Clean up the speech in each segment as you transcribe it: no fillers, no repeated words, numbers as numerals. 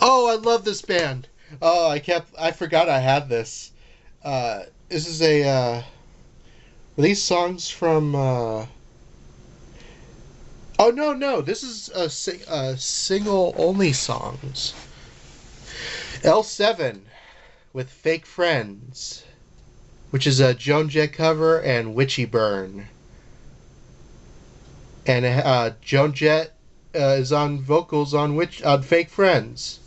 Oh, I love this band. Oh, I forgot I had this. This is were these songs from, oh, no, this is single only songs. L7 with Fake Friends, which is a Joan Jett cover, and Witchy Burn. And Joan Jett is on vocals on Fake Friends.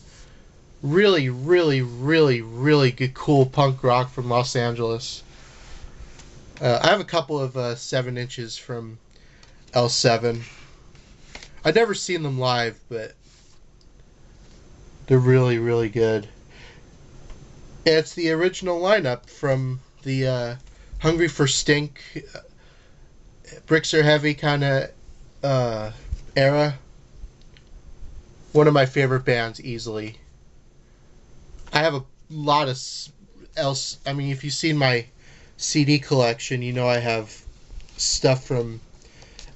Really, really, really, really good, cool punk rock from Los Angeles. I have a couple of 7 inches from L7. I've never seen them live, but they're really, really good. It's the original lineup from the Hungry for Stink, Bricks Are Heavy kind of era. One of my favorite bands, easily. I have a lot of else. I mean, if you've seen my CD collection, you know I have stuff from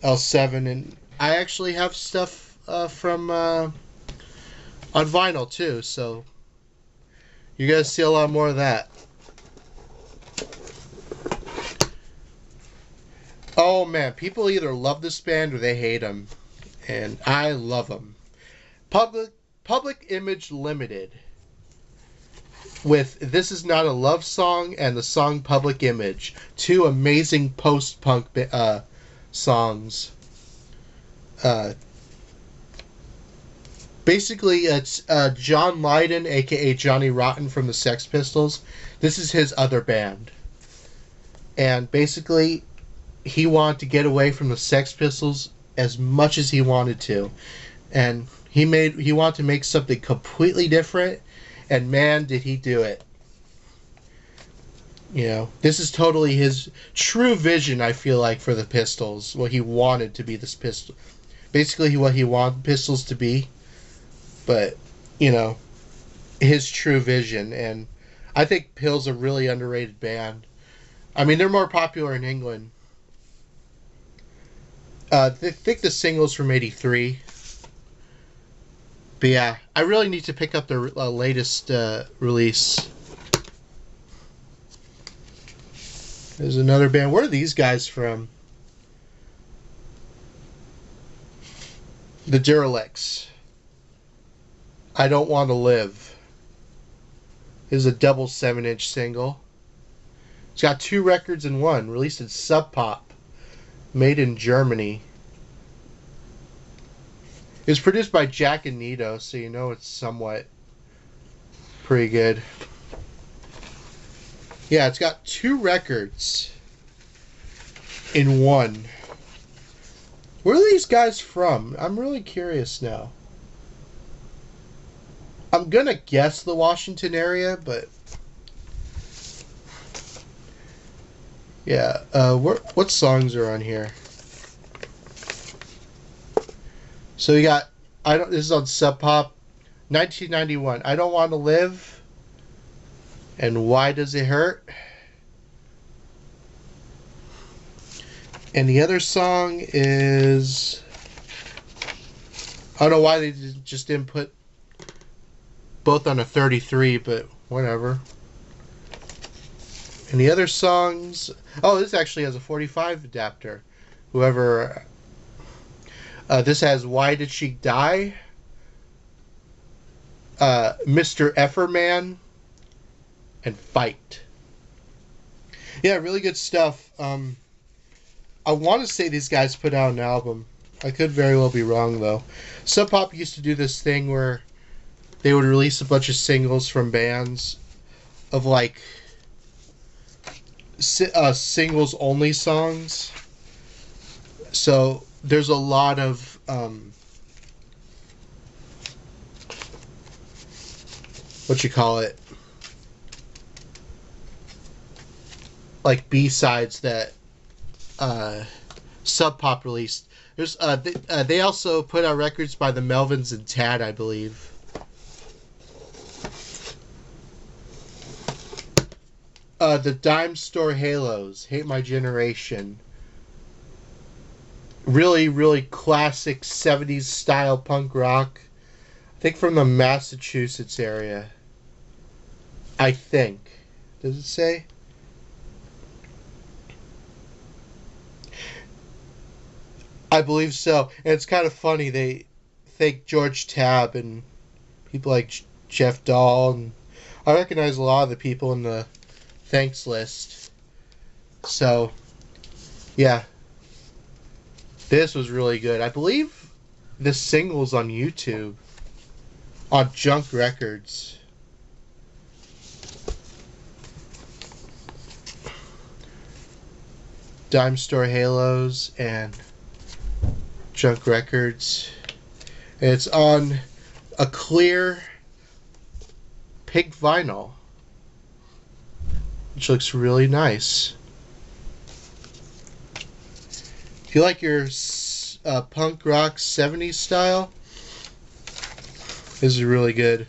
L7, and I actually have stuff from on vinyl too. So you're gonna see a lot more of that. Oh man, people either love this band or they hate them, and I love them. Public Image Limited with This Is Not a Love Song and the song Public Image. 2 amazing post-punk songs. Basically, it's John Lydon, aka Johnny Rotten from the Sex Pistols. This is his other band. And basically, he wanted to get away from the Sex Pistols as much as he wanted to. And he wanted to make something completely different. And man, did he do it. You know, this is totally his true vision, I feel like, for the Pistols. What he wanted to be this Pistol. Basically, what he wanted Pistols to be. But, you know, his true vision. And I think Pill's a really underrated band. I mean, they're more popular in England. I think the single's from '83. But yeah, I really need to pick up their latest release. There's another band. Where are these guys from? The Derelicts. I Don't Want to Live. This is a double 7-inch single. It's got 2 records in one. Released at Sub Pop. Made in Germany. It was produced by Jack and Nito, so you know it's somewhat pretty good. Yeah, it's got 2 records in one. Where are these guys from? I'm really curious now. I'm gonna guess the Washington area, but yeah. What songs are on here? So you got this is on Sub Pop, 1991. I Don't Want to Live, and Why Does It Hurt? And the other song is, I don't know why they just didn't put both on a 33, but whatever. And the other songs, oh, this actually has a 45 adapter. Whoever. This has Why Did She Die? Mr. Efferman, and Fight. Yeah, really good stuff. I want to say these guys put out an album. I could very well be wrong, though. Sub Pop used to do this thing where they would release a bunch of singles from bands of, like, singles only songs. So there's a lot of what you call it, like B-sides that Sub Pop released. There's they also put out records by the Melvins and Tad, I believe. The Dime Store Halos, Hate My Generation. Really, really classic 70s style punk rock. think from the Massachusetts area. I think. Does it say? I believe so. And it's kind of funny. They thank George Tabb and people like Jeff Dahl. And I recognize a lot of the people in the thanks list. So, yeah. This was really good. I believe this single's on YouTube. On Junk Records. Dime Store Halos and Junk Records. And it's on a clear pink vinyl, which looks really nice. If you like your punk rock 70s style, this is really good.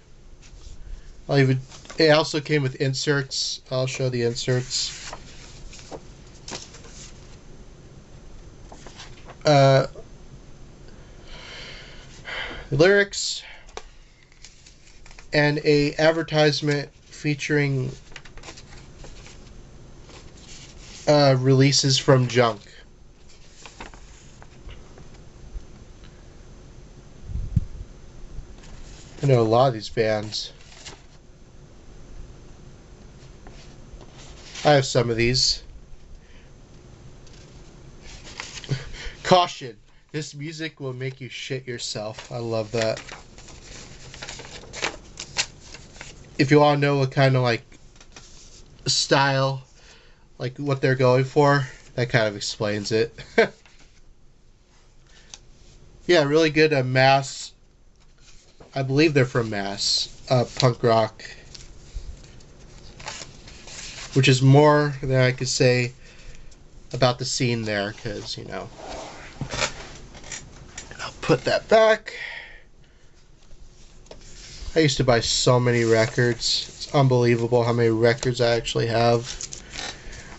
It also came with inserts. I'll show the inserts. Lyrics and a advertisement featuring releases from Junk. I know a lot of these bands. I have some of these. Caution. This music will make you shit yourself. I love that. If you want to know what kind of like style, like what they're going for, that kind of explains it. Yeah, really good Mass. I believe they're from Mass. Punk rock. Which is more than I could say about the scene there, because, you know. I'll put that back. I used to buy so many records. It's unbelievable how many records I actually have.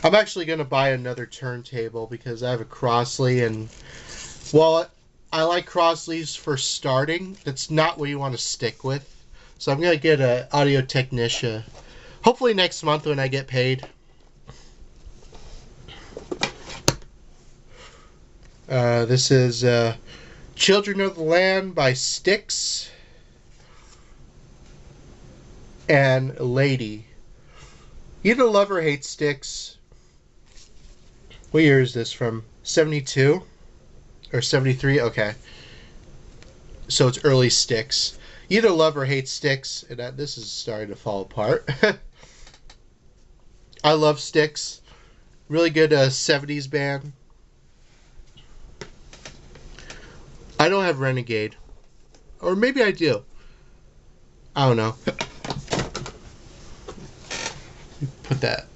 I'm actually going to buy another turntable because I have a Crossley, and while I like Crossleys for starting, that's not what you want to stick with. So I'm going to get an Audio Technica. Hopefully next month when I get paid. This is Children of the Land by Styx and Lady. You either love or hate Styx. What year is this from? 72? Or 73? Okay. So it's early Styx. You either love or hate Styx. And this is starting to fall apart. I love Styx. Really good 70s band. I don't have Renegade. Or maybe I do. I don't know. Put that.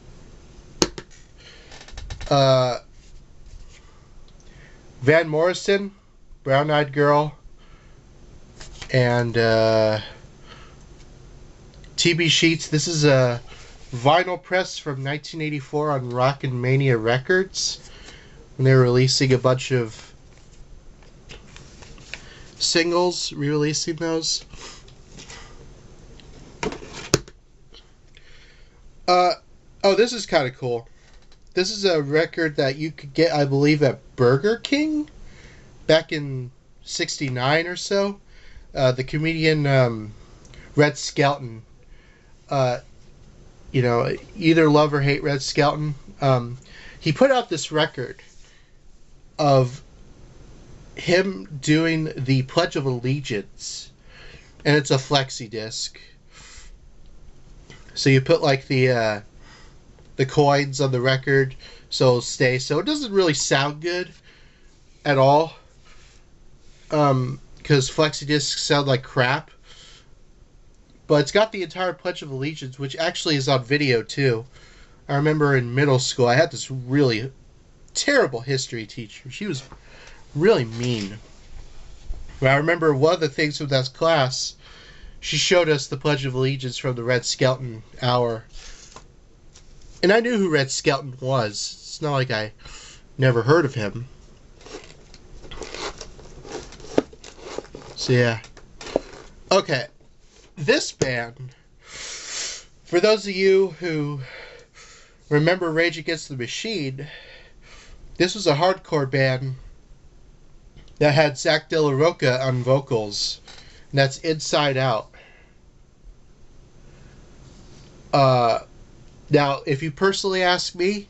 Van Morrison, Brown Eyed Girl, and TB Sheets. This is a vinyl press from 1984 on Rockin' Mania Records when they were releasing a bunch of singles, re-releasing those. Oh, this is kind of cool. This is a record that you could get, I believe, at Burger King back in '69 or so. The comedian Red Skelton. You know, either love or hate Red Skelton. He put out this record of him doing the Pledge of Allegiance, and it's a flexi disc. So you put like the coins on the record so it'll stay. So it doesn't really sound good at all, because flexi discs sound like crap. But it's got the entire Pledge of Allegiance, which actually is on video too. I remember in middle school I had this really terrible history teacher. She was really mean. But I remember one of the things from that class, she showed us the Pledge of Allegiance from the Red Skelton hour. And I knew who Red Skelton was. It's not like I never heard of him. So yeah. Okay, this band, for those of you who remember Rage Against the Machine, this was a hardcore band that had Zach De La Rocha on vocals, and that's Inside Out. Now, if you personally ask me,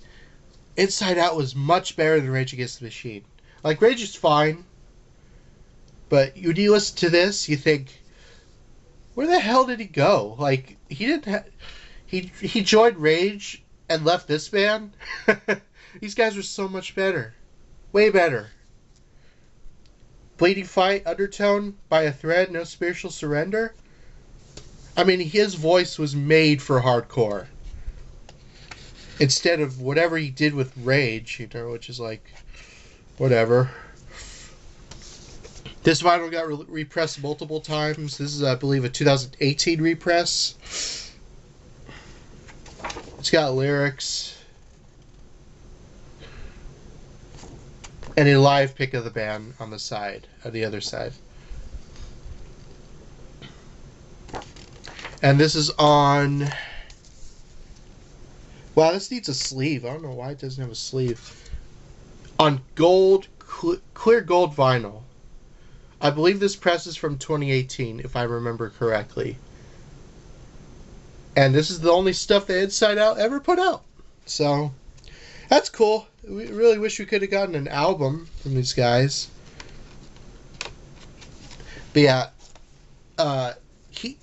Inside Out was much better than Rage Against the Machine. Like, Rage is fine, but when you listen to this, you think, where the hell did he go? Like, he didn't he joined Rage and left this band? These guys were so much better. Way better. Bleeding Fight, Undertone, By a Thread, No Spiritual Surrender. I mean, his voice was made for hardcore. Instead of whatever he did with Rage, you know, which is like, whatever. This vinyl got repressed multiple times. This is, I believe, a 2018 repress. It's got lyrics. And a live pic of the band on the side, on the other side. And this is on... Wow, this needs a sleeve. I don't know why it doesn't have a sleeve. On gold, clear gold vinyl. I believe this press is from 2018, if I remember correctly. And this is the only stuff that Inside Out ever put out. So, that's cool. We really wish we could have gotten an album from these guys. But yeah,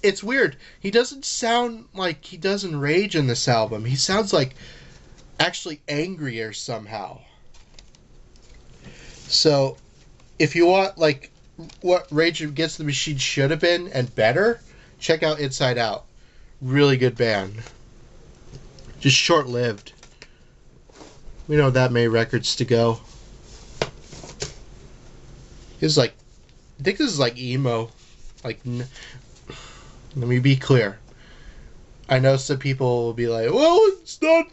it's weird. He doesn't sound like he does in Rage in this album. He sounds like actually angrier somehow. So, if you want like what Rage Against the Machine should have been and better, check out Inside Out. Really good band. Just short-lived. We don't have that many records to go. It's like, I think this is like emo. Like, let me be clear. I know some people will be like, well, it's not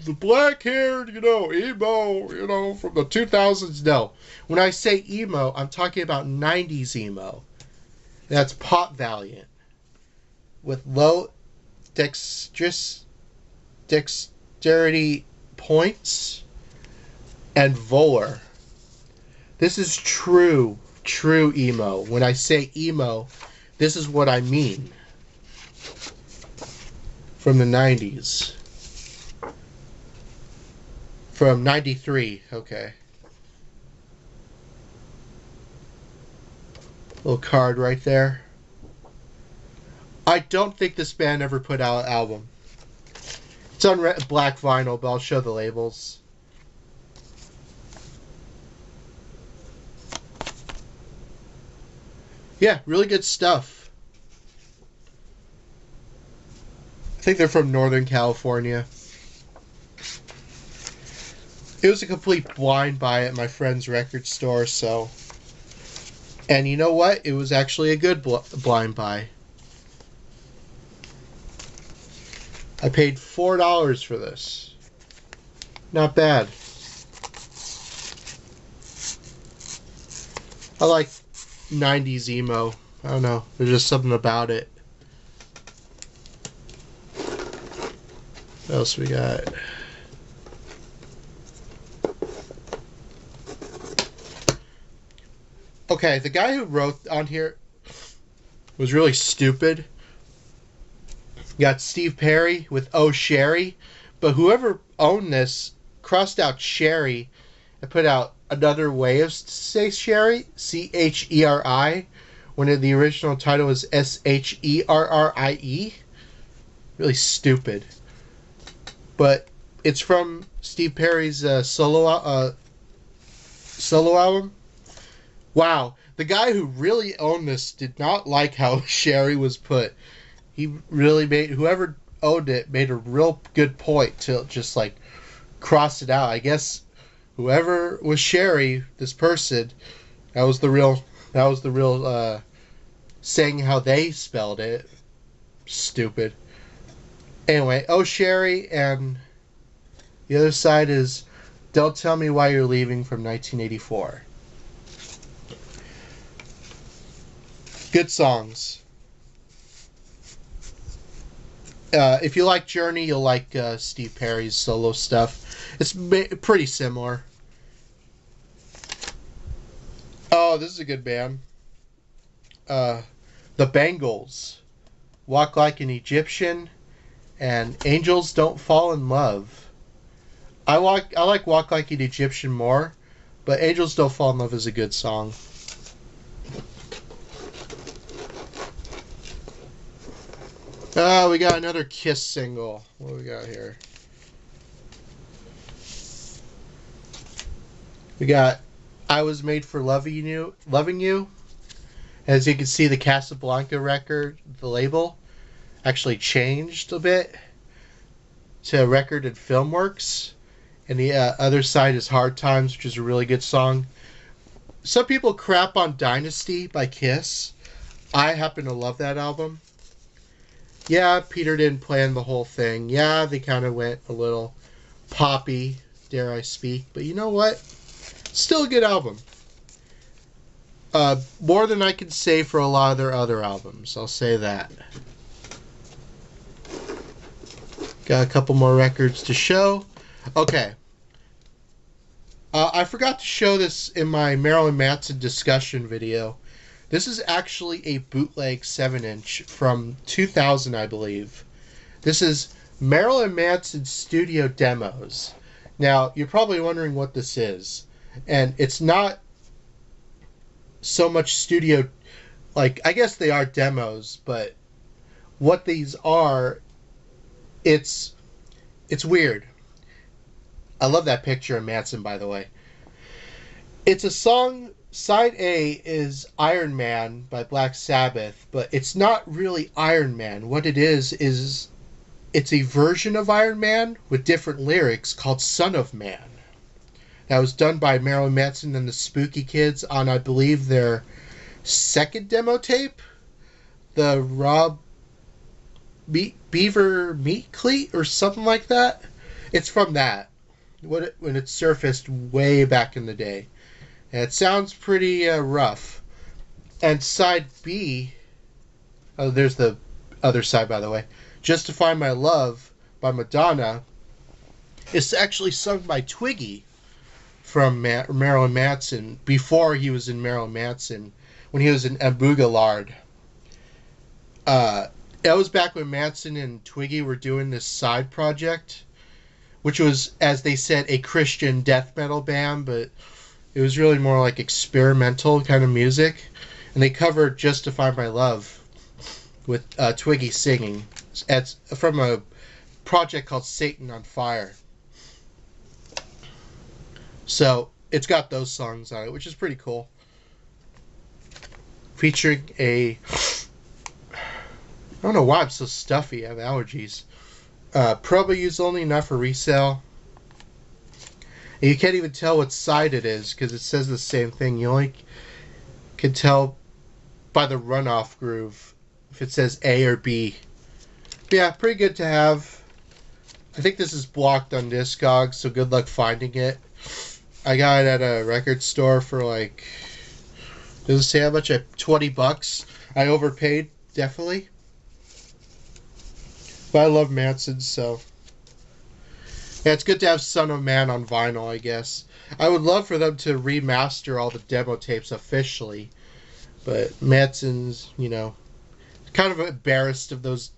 the black-haired, emo, from the 2000s. No. When I say emo, I'm talking about 90s emo. That's Pop Valiant. With low dexterity points and Voller. This is true emo. When I say emo, this is what I mean. From the 90s. From 93, okay. Little card right there. I don't think this band ever put out an album. It's on black vinyl, but I'll show the labels. Yeah, really good stuff. I think they're from Northern California. It was a complete blind buy at my friend's record store, so... And you know what? It was actually a good blind buy. I paid $4 for this. Not bad. I like 90s emo. I don't know. There's just something about it. What else we got? Okay, the guy who wrote on here was really stupid. You got Steve Perry with Oh Sherry, but whoever owned this crossed out Sherry and put out another way of say Sherry, Cheri, when the original title was Sherrie. Really stupid. But it's from Steve Perry's solo album. Wow, the guy who really owned this did not like how Sherry was put. He really made, whoever owned it made a real good point to just like cross it out. I guess whoever was Sherry, this person, that was the real saying how they spelled it. Stupid. Anyway, Oh Sherry, and the other side is Don't Tell Me Why You're Leaving from 1984. Good songs. If you like Journey, you'll like Steve Perry's solo stuff. It's pretty similar. Oh, this is a good band. The Bangles, Walk Like an Egyptian, and Angels Don't Fall in Love. I like Walk Like an Egyptian more, but Angels Don't Fall in Love is a good song. We got another Kiss single. What do we got here? We got I Was Made for Loving You. As you can see, the Casablanca record, the label, actually changed a bit to Record and Film Works. And the other side is Hard Times, which is a really good song. Some people crap on Dynasty by Kiss. I happen to love that album. Yeah, Peter didn't plan the whole thing. Yeah, they kind of went a little poppy, dare I speak. But you know what? Still a good album. More than I can say for a lot of their other albums. I'll say that. Got a couple more records to show. Okay. I forgot to show this in my Marilyn Manson discussion video. This is actually a bootleg 7-inch from 2000, I believe. This is Marilyn Manson studio demos. Now, you're probably wondering what this is. And it's not so much studio, like, I guess they are demos, but what these are, it's weird. I love that picture of Manson, by the way. It's a song. Side A is Iron Man by Black Sabbath, but it's not really Iron Man. What it is it's a version of Iron Man with different lyrics called Son of Man. That was done by Marilyn Manson and the Spooky Kids on, I believe, their second demo tape, the Rob Beaver Meat Cleat or something like that. It's from that, when it surfaced way back in the day. And it sounds pretty rough. And side B, oh, there's the other side, by the way. Justify My Love by Madonna is actually sung by Twiggy from Marilyn Manson before he was in Marilyn Manson, when he was in Boogalard. That was back when Manson and Twiggy were doing this side project, which was, as they said, a Christian death metal band, but it was really more like experimental kind of music. And they covered Justify My Love with Twiggy singing. It's from a project called Satan on Fire. So it's got those songs on it, which is pretty cool. Featuring I don't know why I'm so stuffy. I have allergies. Probably used only enough for resale. And you can't even tell what side it is because it says the same thing. You only can tell by the runoff groove if it says A or B. But yeah, pretty good to have. I think this is blocked on Discogs, so good luck finding it. I got it at a record store for like, does it say how much? $20. I overpaid, definitely. But I love Manson, so yeah, it's good to have Son of Man on vinyl, I guess. I would love for them to remaster all the demo tapes officially, but Manson's, kind of embarrassed of those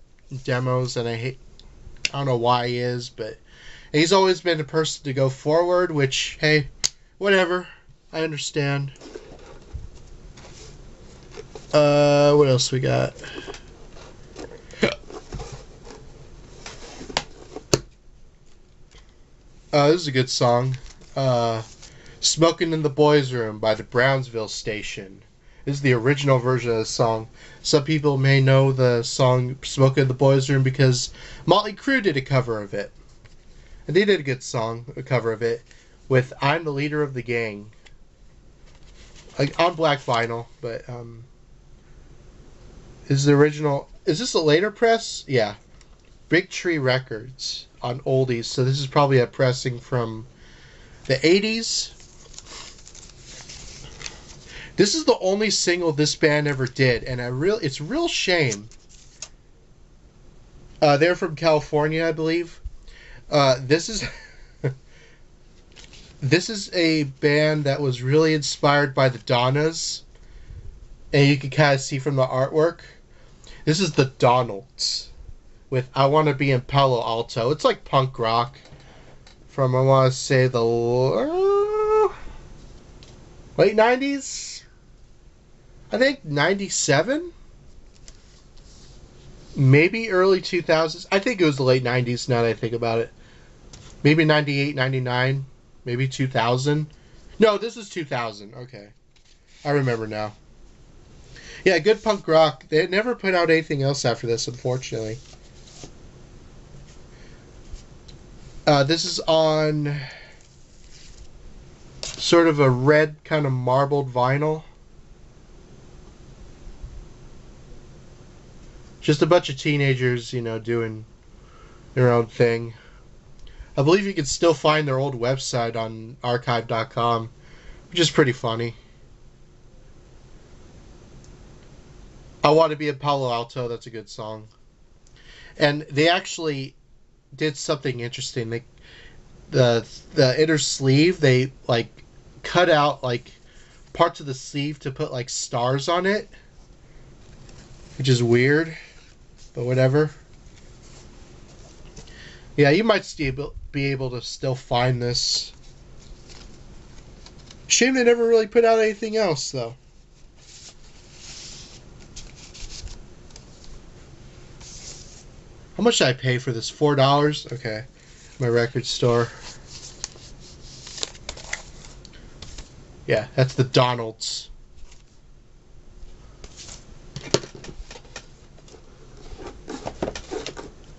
demos, and I don't know why he is, but he's always been a person to go forward, which, hey, whatever. I understand. What else we got? This is a good song. Smoking in the Boys' Room by the Brownsville Station. This is the original version of the song. Some people may know the song Smoking in the Boys' Room because Motley Crue did a cover of it. And they did a good song, a cover of it, with I'm the Leader of the Gang. On black vinyl, but is this a later press? Yeah. Big Tree Records on oldies, so this is probably a pressing from the 80s. This is the only single this band ever did, and it's a real shame. They're from California, I believe. This is this is a band that was really inspired by the Donnas, and you can kind of see from the artwork. This is the Donalds with "I Want to Be in Palo Alto." It's like punk rock from, I want to say, the late '90s. I think '97, maybe early 2000s. I think it was the late '90s. Now that I think about it, maybe '98, '99, maybe 2000. No, this is 2000. Okay, I remember now. Yeah, good punk rock. They never put out anything else after this, unfortunately. This is on sort of a red kind of marbled vinyl. Just a bunch of teenagers, doing their own thing. I believe you can still find their old website on archive.com, which is pretty funny. I Want to Be in Palo Alto, that's a good song. And they actually did something interesting. The inner sleeve, they like cut out like parts of the sleeve to put like stars on it, which is weird, but whatever. Yeah, you might still be able to still find this. Shame they never really put out anything else, though. How much did I pay for this? $4? Okay. My record store. Yeah, that's the Donalds.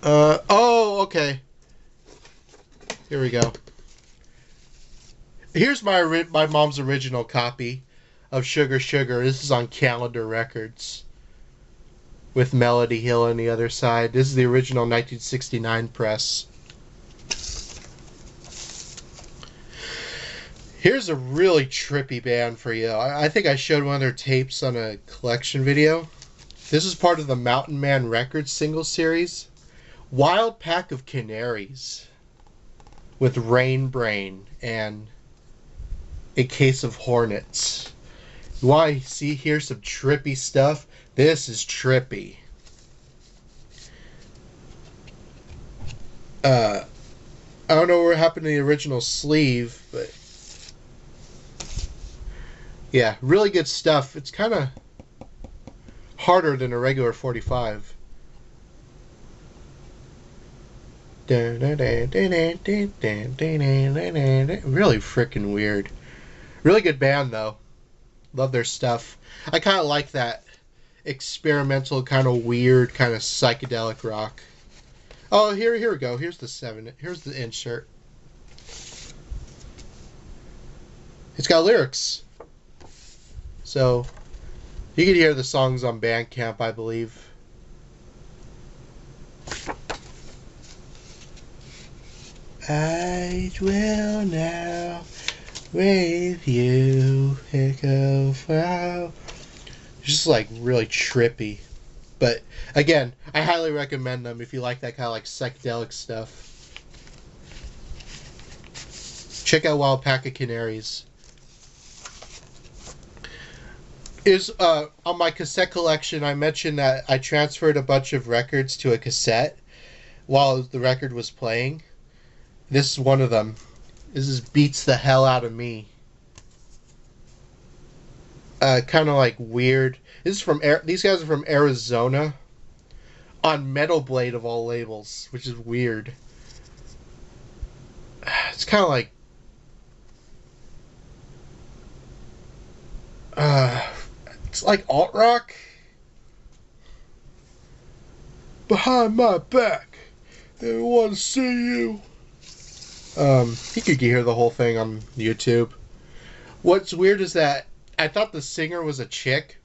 Oh, okay. Here we go. Here's my mom's original copy of Sugar Sugar. This is on Calendar Records with Melody Hill on the other side. This is the original 1969 press. Here's a really trippy band for you. I think I showed one of their tapes on a collection video. This is part of the Mountain Man Records single series. Wild Pack of Canaries with Rain Brain and A Case of Hornets. You want to see here some trippy stuff? This is trippy. I don't know what happened to the original sleeve, but yeah, really good stuff. It's kind of harder than a regular 45. Really freaking weird. Really good band, though. Love their stuff. I kind of like that experimental, kind of weird, kind of psychedelic rock. Oh, here we go. Here's the 7. Here's the insert. It's got lyrics. So, you can hear the songs on Bandcamp, I believe. I will now with you echo from. Just like really trippy. But again, I highly recommend them if you like that kind of like psychedelic stuff. Check out Wild Pack of Canaries. On my cassette collection, I mentioned that I transferred a bunch of records to a cassette while the record was playing. This is one of them. This is Beats the Hell Out of Me. Kind of like weird. This is from these guys are from Arizona, on Metal Blade of all labels, which is weird. It's kind of like it's like alt rock. Behind my back, they want to see you. You could hear the whole thing on YouTube. What's weird is that I thought the singer was a chick,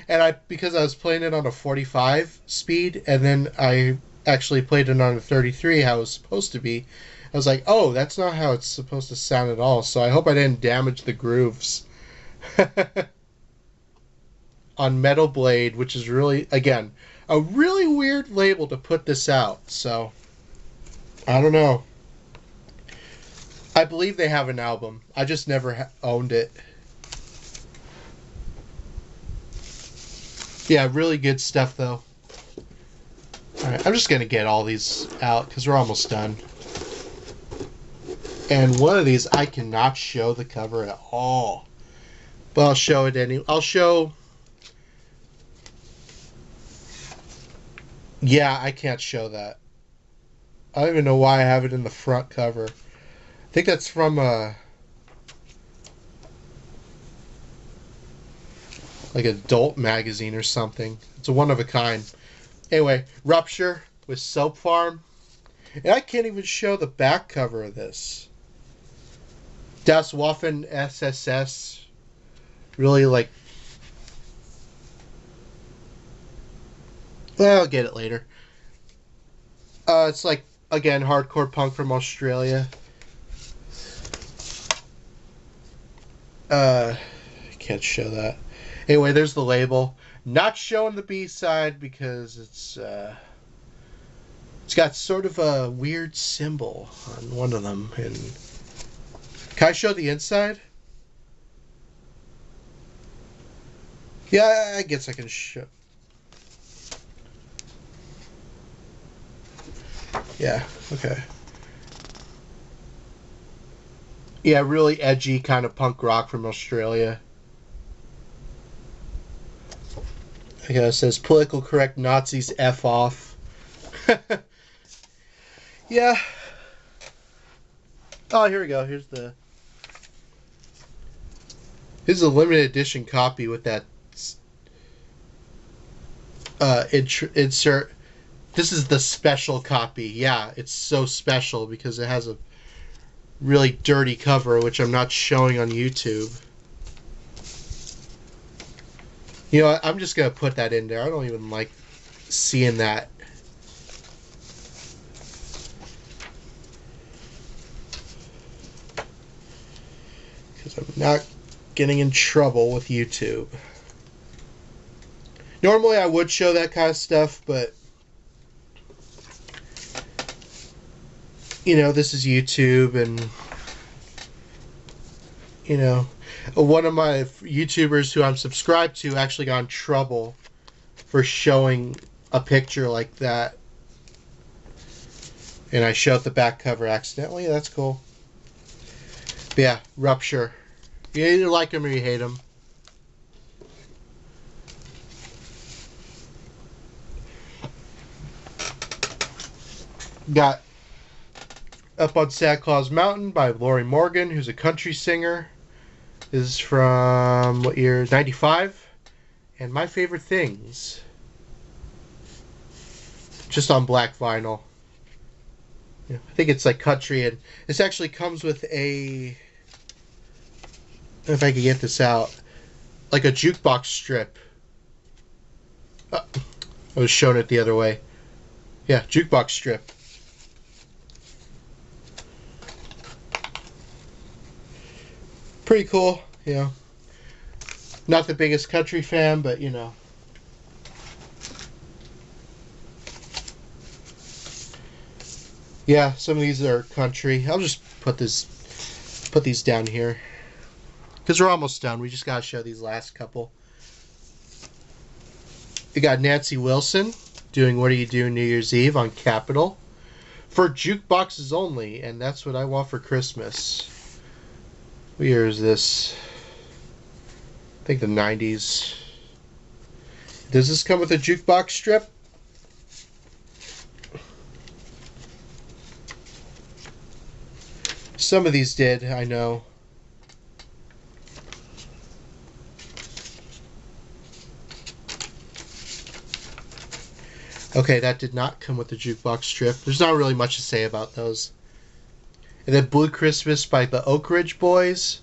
and because I was playing it on a 45 speed, and then I actually played it on a 33, how it was supposed to be. I was like, oh, that's not how it's supposed to sound at all. So I hope I didn't damage the grooves. On Metal Blade, which is really, again, a really weird label to put this out. So, I don't know. I believe they have an album. I just never owned it. Yeah, really good stuff, though. Alright, I'm just going to get all these out because we're almost done. And one of these, I cannot show the cover at all. But I'll show it anyway. I'll show... Yeah, I can't show that. I don't even know why I have it in the front cover. I think that's from like adult magazine or something. It's a one of a kind. Anyway, Rupture with Soap Farm. And I can't even show the back cover of this. Das Waffen SSS. Really like... Well, I'll get it later. It's like, again, hardcore punk from Australia. I can't show that. Anyway, there's the label. Not showing the B-side because it's got sort of a weird symbol on one of them. And can I show the inside? Yeah, I guess I can show. Yeah, okay. Yeah, really edgy kind of punk rock from Australia. I guess it says political correct Nazis F off. Yeah. Oh, here we go. Here's a limited edition copy with that insert. This is the special copy. Yeah, it's so special because it has a really dirty cover, which I'm not showing on YouTube. You know, I'm just going to put that in there. I don't even like seeing that. Because I'm not getting in trouble with YouTube. Normally I would show that kind of stuff, but you know, this is YouTube, and you know, one of my YouTubers who I'm subscribed to actually got in trouble for showing a picture like that. And I showed the back cover accidentally. That's cool. But yeah, Rupture. You either like them or you hate them. Got Up on Santa Claus Mountain by Lori Morgan, who's a country singer. This is from, what year? 95. And My Favorite Things. Just on black vinyl. Yeah, I think it's like country, and this actually comes with a... I don't know if I can get this out. Like a jukebox strip. I was showing it the other way. Yeah, jukebox strip. Pretty cool, you know. Not the biggest country fan, but you know. Yeah, some of these are country. I'll just put these down here. Because we're almost done. We just got to show these last couple. You got Nancy Wilson doing What Do You Do New Year's Eve on Capitol. For jukeboxes only, and that's what I want for Christmas. What year is this? I think the 90s. Does this come with a jukebox strip? Some of these did, I know. Okay, that did not come with the jukebox strip. There's not really much to say about those. And then Blue Christmas by the Oak Ridge Boys.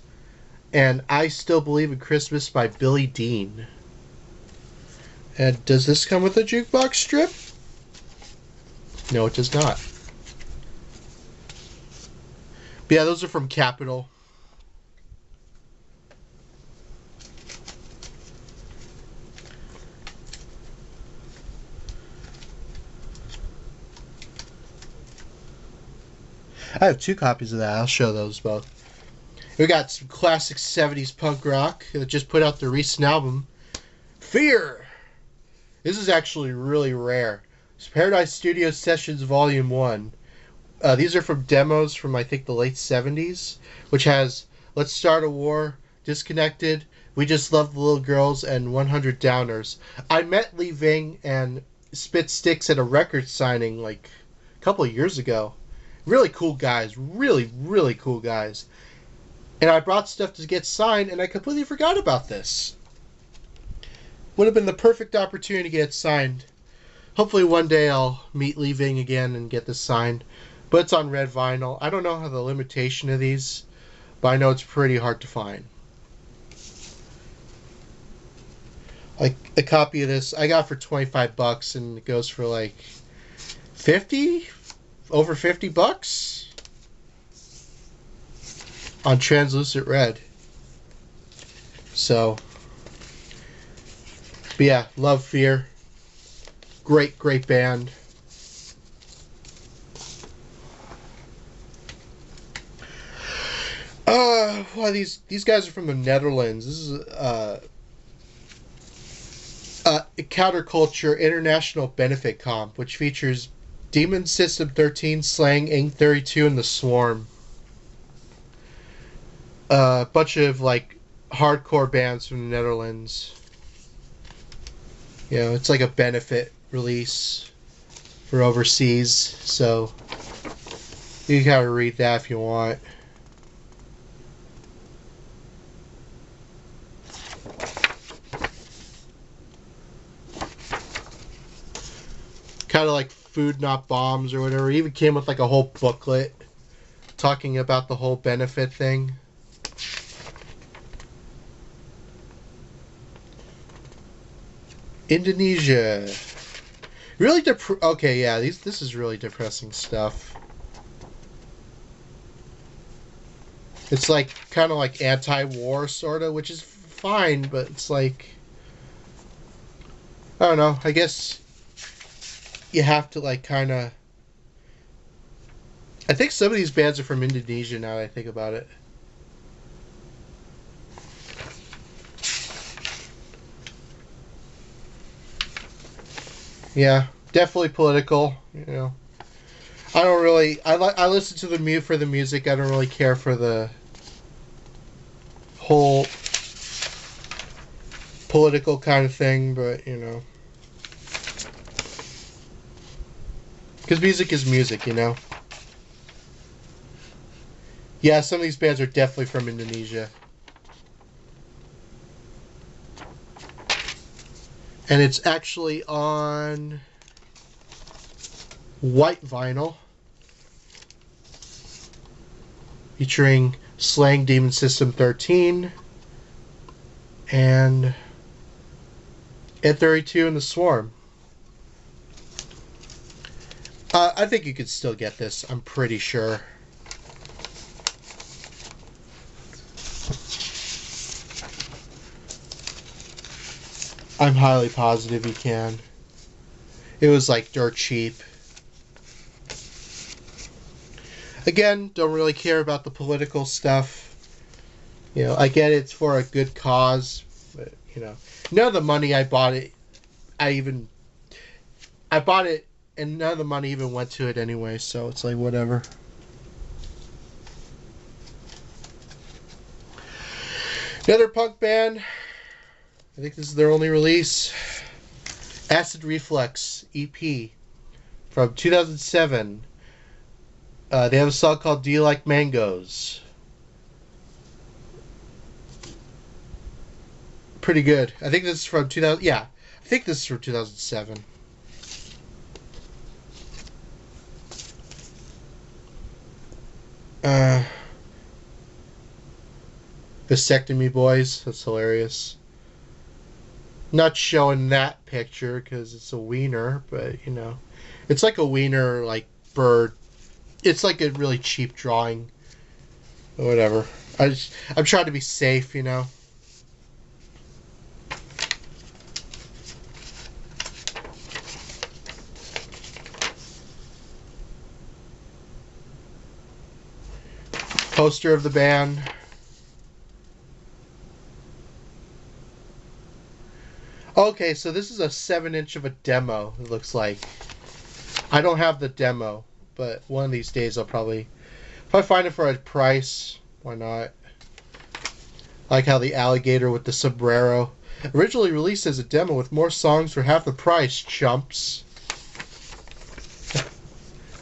And I Still Believe in Christmas by Billy Dean. And does this come with a jukebox strip? No, it does not. But yeah, those are from Capitol. I have 2 copies of that. I'll show those both. We got some classic 70s punk rock that just put out their recent album, Fear. This is actually really rare. It's Paradise Studio Sessions Volume 1. These are from demos from, I think, the late 70s, which has Let's Start a War, Disconnected, We Just Love the Little Girls, and 100 Downers. I met Lee Ving and Spit Sticks at a record signing like a couple of years ago. Really cool guys. Really, really cool guys. And I brought stuff to get signed, and I completely forgot about this. Would have been the perfect opportunity to get it signed. Hopefully one day I'll meet Lee Ving again and get this signed. But it's on red vinyl. I don't know how the limitation of these, but I know it's pretty hard to find. Like a copy of this I got for $25, and it goes for like 50, over $50 on translucent red. So, but yeah, love Fear. Great, great band. Well, these guys are from the Netherlands. This is Counterculture International Benefit Comp, which features Demon System 13, Slang, Inc. 32, and The Swarm. A bunch of like hardcore bands from the Netherlands. You know, it's like a benefit release for overseas, so you gotta read that if you want. Kind of like Food Not Bombs or whatever. It even came with like a whole booklet talking about the whole benefit thing. Indonesia. Really okay, yeah, this is really depressing stuff. It's like kind of like anti-war sort of, which is fine, but it's like, I don't know, I guess you have to like kind of, I think some of these bands are from Indonesia now that I think about it. Yeah, definitely political, you know. I don't really, I listen to for the music. I don't really care for the whole political kind of thing, but you know, because music is music, you know. Yeah, some of these bands are definitely from Indonesia. And it's actually on white vinyl, featuring Slang, Demon System 13, and Ed 32 and The Swarm. I think you could still get this, I'm pretty sure. I'm highly positive you can. It was like dirt cheap. Again, don't really care about the political stuff. You know, I get it's for a good cause, but you know, none of the money I bought it, I bought it and none of the money even went to it anyway, so it's like whatever. Another punk band, I think this is their only release, Acid Reflux EP from 2007. They have a song called Do You Like Mangoes? Pretty good. I think this is from 2000. Yeah, I think this is from 2007. Vasectomy Boys. That's hilarious. Not showing that picture because it's a wiener, but you know, it's like a wiener, like bird. It's like a really cheap drawing. Or whatever. I'm trying to be safe, you know. poster of the band. Okay, so this is a 7-inch of a demo, it looks like. I don't have the demo, but one of these days I'll probably... If I find it for a price, why not? I like how the alligator with the sombrero. Originally released as a demo with more songs for half the price, chumps.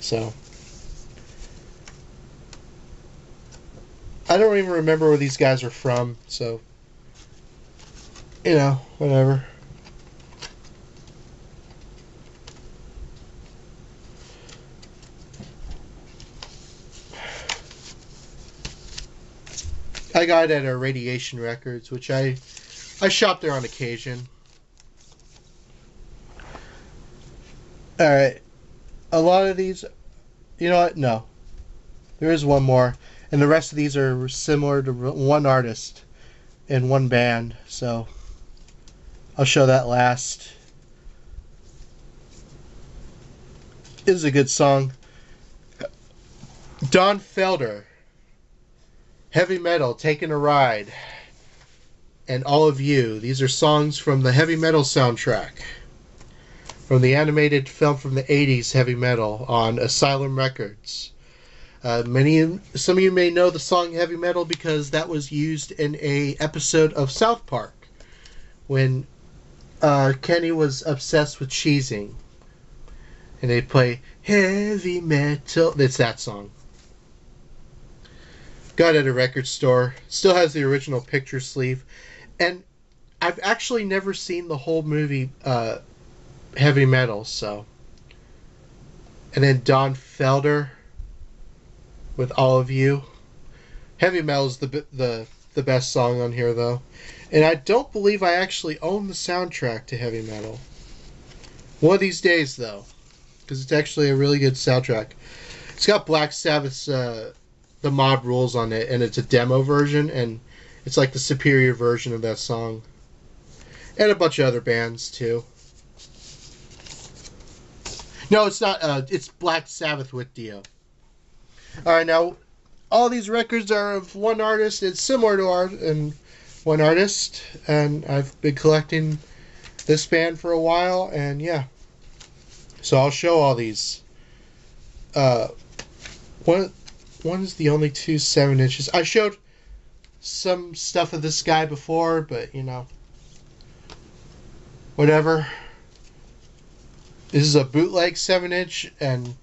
So... I don't even remember where these guys are from, so... You know, whatever. I got it at Radiation Records, which I shop there on occasion. Alright. A lot of these... You know what? No. There is one more. And the rest of these are similar to one artist and one band. So, I'll show that last. This is a good song. Don Felder. Heavy Metal, Taking a Ride, and All of You. These are songs from the Heavy Metal soundtrack, from the animated film from the 80s, Heavy Metal, on Asylum Records. Some of you may know the song Heavy Metal because that was used in a episode of South Park when Kenny was obsessed with cheesing. And they play Heavy Metal. It's that song. Got it at a record store. Still has the original picture sleeve. And I've actually never seen the whole movie Heavy Metal, so. And then Don Felder with All of You. Heavy Metal is the best song on here, though. And I don't believe I actually own the soundtrack to Heavy Metal. One of these days, though. Because it's actually a really good soundtrack. It's got Black Sabbath's... the Mob Rules on it, and it's a demo version, and it's like the superior version of that song. And a bunch of other bands, too. No, it's not, it's Black Sabbath with Dio. Alright, now, all these records are of one artist. It's similar to one artist, and I've been collecting this band for a while, and yeah. So I'll show all these. One's the only two 7-inches. I showed some stuff of this guy before, but, you know, whatever. This is a bootleg 7-inch, and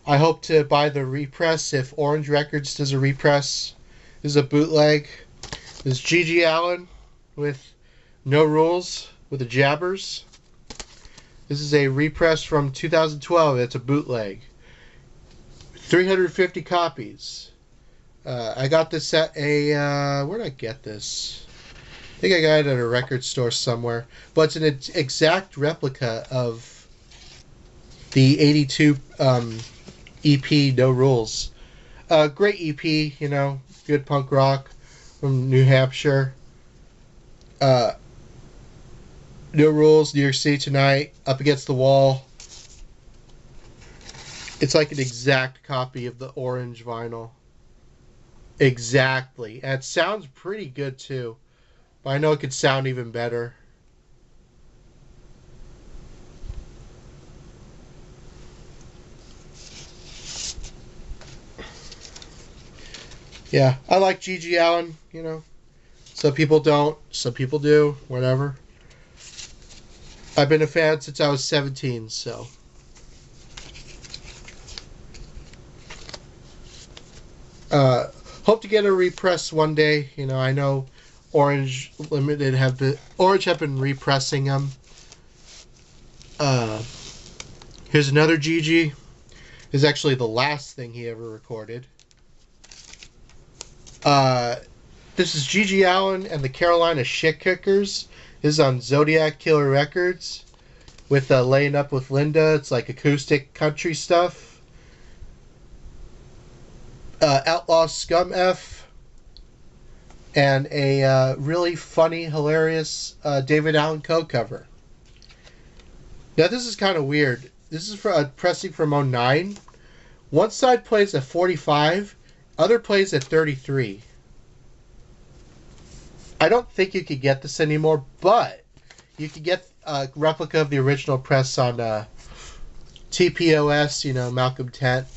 I hope to buy the repress if Orange Records does a repress. This is a bootleg. This is GG Allin with No Rules with the Jabbers. This is a repress from 2012. It's a bootleg. 350 copies. I got this at a... where did I get this? I think I got it at a record store somewhere. But it's an exact replica of the 82 EP, No Rules. Great EP, you know. Good punk rock from New Hampshire. No Rules, New York City Tonight, Up Against the Wall. It's like an exact copy of the orange vinyl. Exactly. And it sounds pretty good, too. But I know it could sound even better. Yeah, I like GG Allin, you know. Some people don't, some people do, whatever. I've been a fan since I was 17, so... hope to get a repress one day. You know, I know Orange Limited have been repressing them. Here's another GG. This is actually the last thing he ever recorded. This is GG Allin and the Carolina Shit Kickers. This is on Zodiac Killer Records with Laying Up with Linda. It's like acoustic country stuff. Outlaw Scum F, and a really funny, hilarious David Allan Coe cover. Now this is kind of weird. This is for a pressing from '09. One side plays a 45, Other plays at 33. I don't think you could get this anymore, but you could get a replica of the original press on TPOS, Malcolm Tent.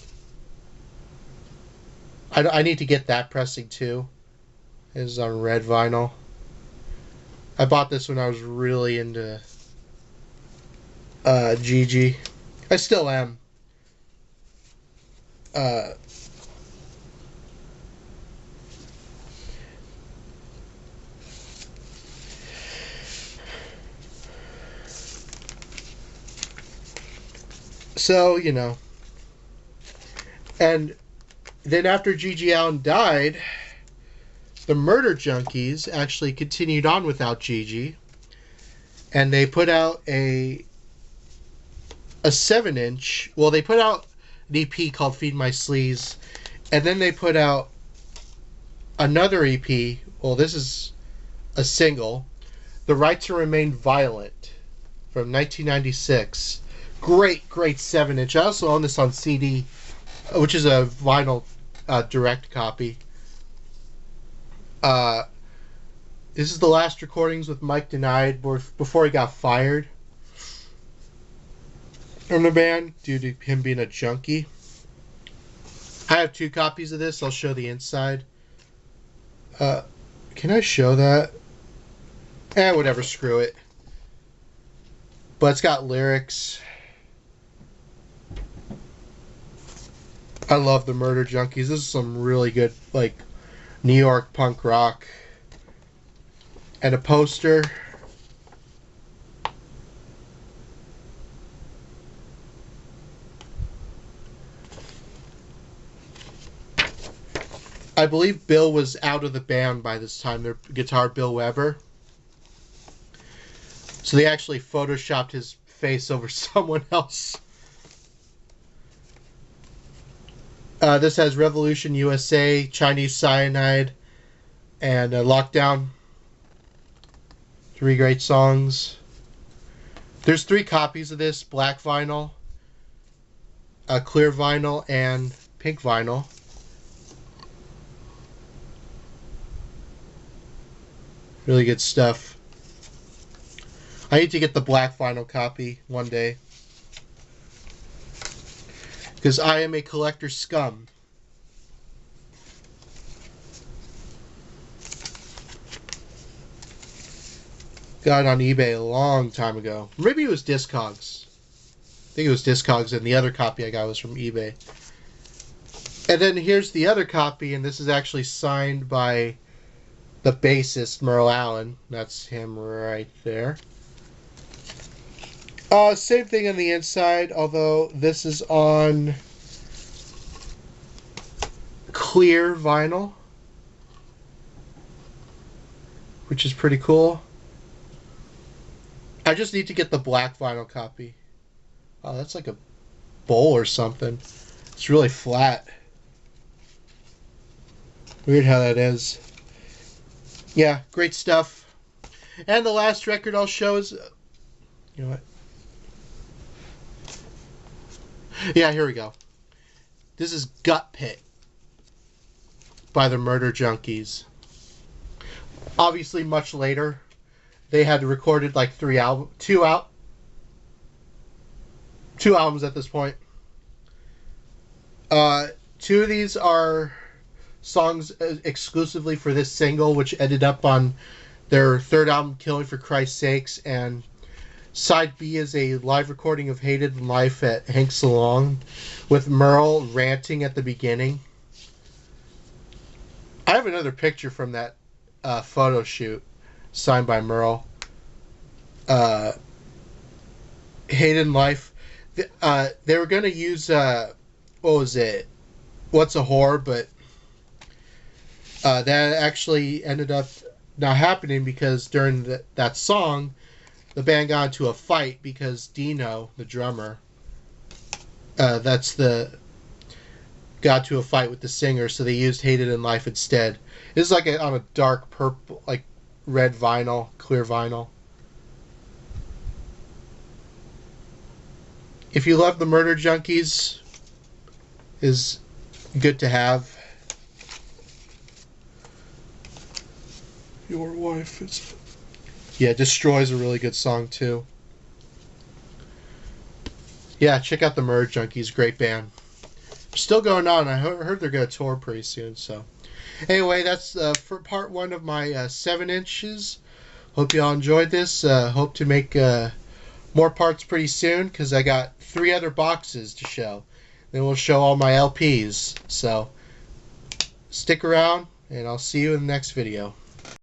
I need to get that pressing too. It's on red vinyl. I bought this when I was really into GG. I still am. So, and then after GG Allin died, the Murder Junkies actually continued on without GG, and they put out a 7-inch. Well, they put out an EP called Feed My Sleaze, and then they put out another EP. Well, this is a single, The Right to Remain Violent, from 1996. Great 7-inch. I also own this on CD, which is a vinyl direct copy. This is the last recordings with Mike Denied before he got fired from the band due to him being a junkie. I have 2 copies of this. I'll show the inside. Can I show that? Whatever, screw it. But it's got lyrics. I love the Murder Junkies. This is some really good, New York punk rock. And a poster. I believe Bill was out of the band by this time, their guitar, Bill Weber. So they actually photoshopped his face over someone else. This has Revolution USA, Chinese Cyanide, and Lockdown. 3 great songs. There's 3 copies of this: black vinyl, clear vinyl, and pink vinyl. Really good stuff. I need to get the black vinyl copy one day, because I am a collector scum. Got it on eBay a long time ago. Maybe it was Discogs. I think it was Discogs, and the other copy I got was from eBay. And then here's the other copy, and this is actually signed by the bassist, Merle Allen. That's him right there. Same thing on the inside, although this is on clear vinyl, which is pretty cool. I just need to get the black vinyl copy. Oh, that's like a bowl or something. It's really flat. Weird how that is. Yeah, great stuff. And the last record I'll show is... You know what? Yeah, here we go. This is Gut Pit by the Murder Junkies. Obviously, much later. They had recorded like 2 albums at this point. 2 of these are songs exclusively for this single, which ended up on their 3rd album, Killing for Christ's Sakes, and side B is a live recording of Hated in Life at Hank's Salon with Merle ranting at the beginning. I have another picture from that photo shoot signed by Merle. Hated in Life. They were going to use, what was it? What's a Whore? But that actually ended up not happening because during that song, the band got into a fight because Dino, the drummer, got to a fight with the singer, so they used Hated in Life instead. It's like on a dark purple, like red vinyl, clear vinyl. If you love the Murder Junkies, is good to have. Your wife is... Yeah, Destroy's a really good song too. Yeah, check out the Merge Junkies, great band. Still going on. I heard they're going to tour pretty soon. So, anyway, that's for part 1 of my 7 inches. Hope you all enjoyed this. Hope to make more parts pretty soon because I got 3 other boxes to show. Then we'll show all my LPs. So, stick around and I'll see you in the next video.